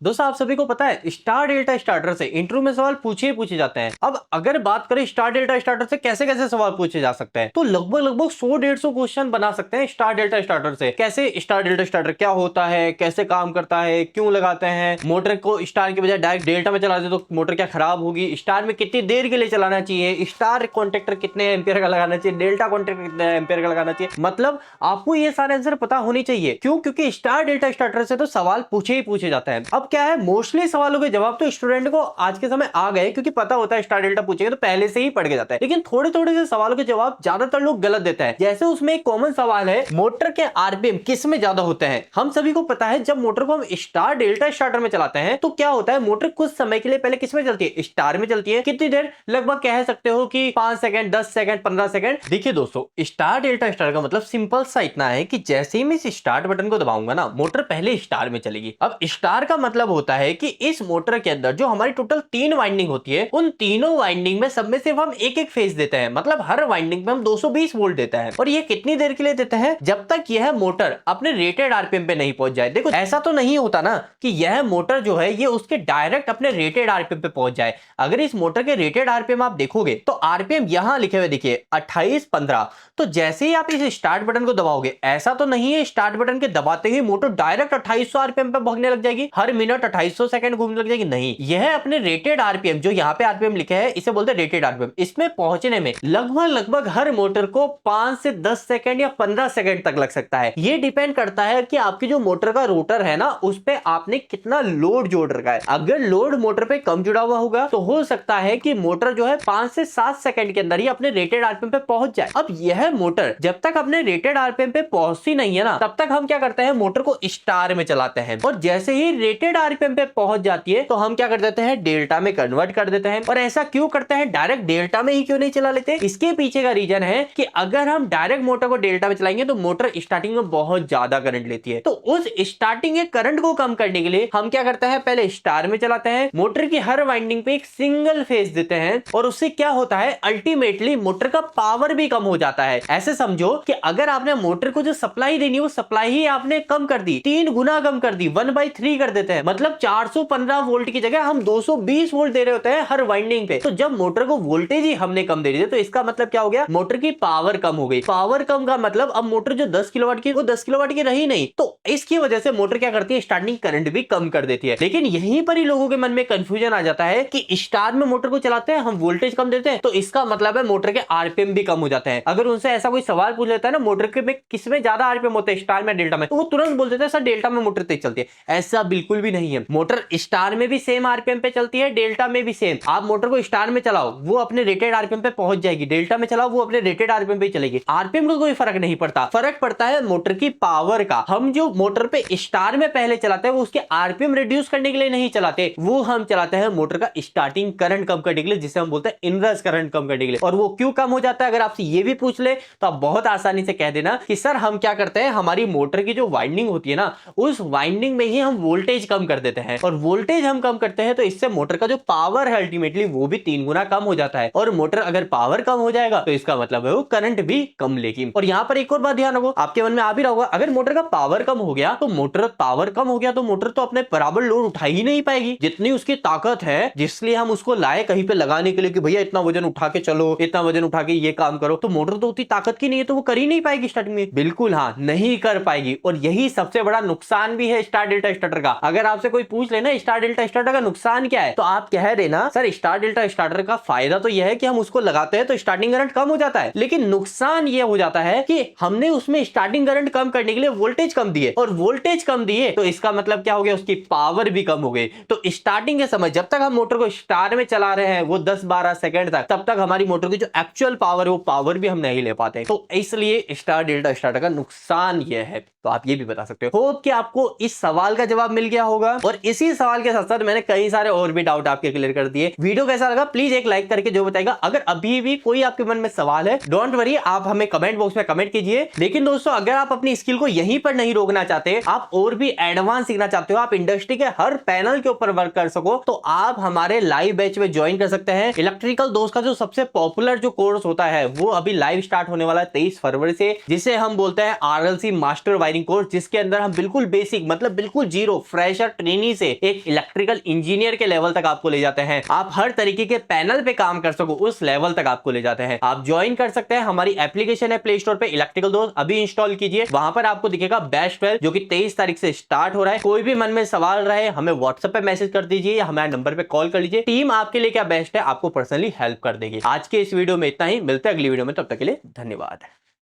दोस्तों आप सभी को पता है स्टार डेल्टा स्टार्टर से इंटरव्यू में सवाल पूछे जाते हैं। अब अगर बात करें स्टार डेल्टा स्टार्टर से कैसे कैसे सवाल पूछे जा सकते हैं, तो लगभग 100-150 क्वेश्चन बना सकते हैं स्टार डेल्टा स्टार्टर से। कैसे स्टार डेल्टा स्टार्टर क्या होता है, कैसे काम करता है, क्यों लगाते हैं, मोटर को स्टार के बजाय डायरेक्ट डेल्टा में चला दे तो मोटर क्या खराब होगी, स्टार में कितनी देर के लिए चलाना चाहिए, स्टार कॉन्ट्रैक्टर कितने एम्पियर का लगाना चाहिए, डेल्टा कॉन्ट्रैक्टर कितने एम्पियर का लगाना चाहिए। मतलब आपको ये सारे आंसर पता होने चाहिए। क्यों? क्योंकि स्टार डेल्टा स्टार्टर से तो सवाल पूछे जाते हैं। अब क्या है, मोस्टली सवालों के जवाब तो स्टूडेंट को आज के समय आ गए, क्योंकि पता होता है स्टार डेल्टा पूछेंगे तो पहले से ही पढ़ के जाता है। लेकिन थोड़े थोड़े से सवालों के जवाब ज्यादातर लोग गलत देते हैं। जैसे उसमें एक कॉमन सवाल है, मोटर के आरपीएम किस में ज्यादा होते हैं। हम सभी को पता है जब मोटर को हम स्टार डेल्टा स्टार्टर में चलाते हैं तो क्या होता है, मोटर कुछ समय के लिए पहले किस में चलती है, स्टार में चलती है। कितनी देर? लगभग कह सकते हो कि 5 सेकंड, 10 सेकंड, 15 सेकंड। देखिए दोस्तों, स्टार डेल्टा स्टार्टर का मतलब सिंपल सा इतना है कि जैसे ही मैं इस स्टार्ट बटन को दबाऊंगा ना, मोटर पहले स्टार में चलेगी। अब स्टार का मतलब होता है कि इस मोटर के अंदर जो हमारी टोटल 3 वाइंडिंग होती है, उन तीनों वाइंडिंग में सब में सिर्फ हम एक एक फेज देते हैं। मतलब हर वाइंडिंग में हम 220 वोल्ट देते हैं। और ये कितनी देर के लिए देते हैं? जब तक यह मोटर अपने रेटेड आरपीएम पे नहीं पहुंच जाए। देखो ऐसा तो नहीं होता ना कि यह मोटर जो है ये उसके डायरेक्ट अपने रेटेड आरपीएम पे पहुंच जाए। अगर इस मोटर के रेटेड आरपीएम आप देखोगे तो आरपीएम यहां लिखे हुए देखिए 28-15। तो जैसे ही आप इस स्टार्ट बटन को दबाओगे, ऐसा तो नहीं है स्टार्ट बटन के दबाते ही मोटर डायरेक्ट 2800 आरपीएम पे भागने लग जाएगी, हर मिनट 2800 सेकंड घूमने लग जाएगी। नहीं, यह अपने रेटेड आरपीएम, जो यहाँ पे आरपीएम लिखे हैं इसे बोलते हैं रेटेड आरपीएम, इसमें पहुंचने में लगभग हर मोटर को 5 से 10 सेकंड या 15 सेकंड तक लग सकता है। ये डिपेंड करता है कि आपकी जो मोटर का रोटर है ना, उस पे आपने कितना लोड जोड़ रखा है। अगर लोड मोटर पे कम जुड़ा हुआ होगा तो हो सकता है कि मोटर जो है 5 से 7 सेकंड के अंदर ही अपने रेटेड आरपीएम पे पहुंच जाए। अब यह मोटर जब तक अपने रेटेड आरपीएम पे पहुंचती नहीं है ना, तब तक हम क्या करते हैं, मोटर को स्टार में चलाते हैं। और जैसे ही रेटेड आरपीएम पे पहुंच जाती है तो हम क्या कर देते हैं, डेल्टा में कन्वर्ट कर देते हैं। और ऐसा क्यों करते हैं, डायरेक्ट डेल्टा में ही क्यों नहीं चला लेते? इसके पीछे का रीजन है कि अगर हम डायरेक्ट मोटर को डेल्टा में चलाएंगे तो मोटर स्टार्टिंग में बहुत ज्यादा करंट लेती है। तो उस स्टार्टिंग के करंट को कम करने के लिए हम क्या करते हैं, पहले स्टार में चलाते हैं, मोटर की हर वाइंडिंग पे एक सिंगल फेज देते हैं। और उससे क्या होता है, अल्टीमेटली मोटर का पावर भी कम हो जाता है। ऐसे समझो कि अगर आपने मोटर को जो सप्लाई देनी है वो सप्लाई ही आपने कम कर दी, 3 गुना कम कर दी, 1/3 कर देते हैं। मतलब 415 वोल्ट की जगह हम 220 वोल्ट दे रहे होते हैं हर वाइंडिंग पे। तो जब मोटर को वोल्टेज ही हमने कम दे दी तो इसका मतलब क्या हो गया, मोटर की पावर कम हो गई। पावर कम का मतलब अब मोटर जो 10 किलोवाट की, वो 10 किलोवाट की रही नहीं। तो इसकी वजह से मोटर क्या करती है, स्टार्टिंग करंट भी कम कर देती है। लेकिन यहीं पर ही लोगों के मन में कंफ्यूजन आ जाता है कि स्टार में मोटर को चलाते हैं हम, वोल्टेज कम देते हैं, तो इसका मतलब है मोटर के आरपीएम भी कम हो जाते हैं। अगर उनसे ऐसा कोई सवाल पूछ लेता है ना, मोटर के में किसमें ज्यादा आरपीएम होते हैं, स्टार में डेल्टा में, तो वो तुरंत बोल देते हैं सर डेल्टा में मोटर तेज चलती है। ऐसा बिल्कुल भी नहीं है। मोटर स्टार में भी सेम आरपीएम पे चलती है, डेल्टा में भी सेम। आप मोटर को स्टार में चलाओ वो अपने रेटेड आरपीएम पे पहुंच जाएगी, डेल्टा में चलाओ वो अपने रेटेड आरपीएम पे चलेगी। आरपीएम का कोई फर्क नहीं पड़ता, फर्क पड़ता है मोटर की पावर का। हम जो मोटर पे स्टार में पहले चलाते हैं वो उसके आरपीएम रिड्यूस करने के लिए नहीं चलाते, वो हम चलाते हैं मोटर का स्टार्टिंग करंट कम करने के लिए, जिसे हम बोलते हैं इनवर्स करंट कम करने के लिए। और वो क्यों कम हो जाता है, अगर आपसे ये भी पूछ ले तो आप बहुत आसानी से कह देना कि सर हम क्या करते हैं, हमारी मोटर की जो वाइंडिंग होती है ना, उस वाइंडिंग में ही हम वोल्टेज कम कर देते हैं। और वोल्टेज हम कम करते हैं तो इससे मोटर का जो पावर है अल्टीमेटली वो भी 3 गुना कम हो जाता है। और मोटर अगर पावर कम हो जाएगा तो इसका मतलब है वो करंट भी कम लेगी। और यहां पर एक और बात ध्यान रखो, आपके मन में आ भी रहा होगा, अगर मोटर का पावर कम हो गया तो मोटर तो अपने बराबर लोड उठा ही नहीं पाएगी जितनी उसकी ताकत है, जिसलिए हम उसको लाए कहीं पे लगाने के लिए कि भैया इतना वजन उठा के चलो, इतना वजन उठा के ये काम करो। तो मोटर तो उतनी ताकत की नहीं है, तो वो कर ही नहीं पाएगी स्टार्टिंग में। बिल्कुल हाँ, नहीं कर पाएगी। और यही सबसे बड़ा नुकसान भी है स्टार डेल्टा स्टार्टर का। अगर आपसे कोई पूछ लेना स्टार डेल्टा स्टार्टर का नुकसान क्या है, तो आप कह देना सर स्टार डेल्टा स्टार्टर का फायदा तो यह है कि हम उसको लगाते हैं तो स्टार्टिंग करंट कम हो जाता है, लेकिन नुकसान यह हो जाता है कि हमने उसमें स्टार्टिंग करंट कम करने के लिए वोल्टेज कम दिए, और वोल्टेज कम दिए तो इसका मतलब क्या हो गया, उसकी पावर भी कम हो गई। तो स्टार्टिंग के समय जब तक हम मोटर को स्टार में चला रहे हैं वो 10-12 सेकंड तक, तब तक हमारी मोटर की जो एक्चुअल पावर है वो पावर भी हम नहीं ले पाते। तो इसलिए स्टार डेल्टा स्टार्टर का नुकसान यह है। तो आप ये भी बता सकते हो। होप कि आपको इस सवाल का जवाब मिल गया होगा। और इसी सवाल के साथ साथ मैंने कई सारे और भी डाउट आपके क्लियर कर दिए। वीडियो कैसा लगा प्लीज एक लाइक करके जो बताएगा। अगर अभी भी कोई आपके मन में सवाल है, डोंट वरी, आप हमें कमेंट बॉक्स में कमेंट कीजिए। लेकिन दोस्तों अगर आप अपनी स्किल को यहीं पर नहीं रोकना चाहते, आप और भी एडवांस सीखना चाहते हो, आप इंडस्ट्री के हर पैनल के ऊपर वर्क कर सको, तो आप हमारे लाइव बैच में ज्वाइन कर सकते हैं। इलेक्ट्रिकल दोस्त का जो सबसे पॉपुलर जो कोर्स होता है वो अभी लाइव स्टार्ट होने वाला है 23 फरवरी से, जिसे हम बोलते हैं RLC master wiring training course, जिसके अंदर हम बिल्कुल बेसिक मतलब बिल्कुल जीरो फ्रेशर ट्रेनी से एक इलेक्ट्रिकल इंजीनियर के लेवल तक आपको ले जाते हैं। आप हर तरीके के पैनल पे काम कर सको उस लेवल तक आपको ले जाते हैं। आप ज्वाइन कर सकते हैं, हमारी एप्लीकेशन है प्ले स्टोर पे इलेक्ट्रिकल दोस्त, अभी इंस्टॉल कीजिए। वहां पर आपको दिखेगा बैच 12 जो कि 23 तारीख से स्टार्ट हो रहा है। कोई भी मन में सवाल रहे हमें व्हाट्सएप पे मैसेज कर दीजिए या हमारे नंबर पे कॉल कर लीजिए। टीम आपके लिए क्या बेस्ट है, आपको पर्सनली हेल्प कर देगी। आज के इस वीडियो में इतना ही, मिलते हैं अगली वीडियो में, तब तक के लिए धन्यवाद।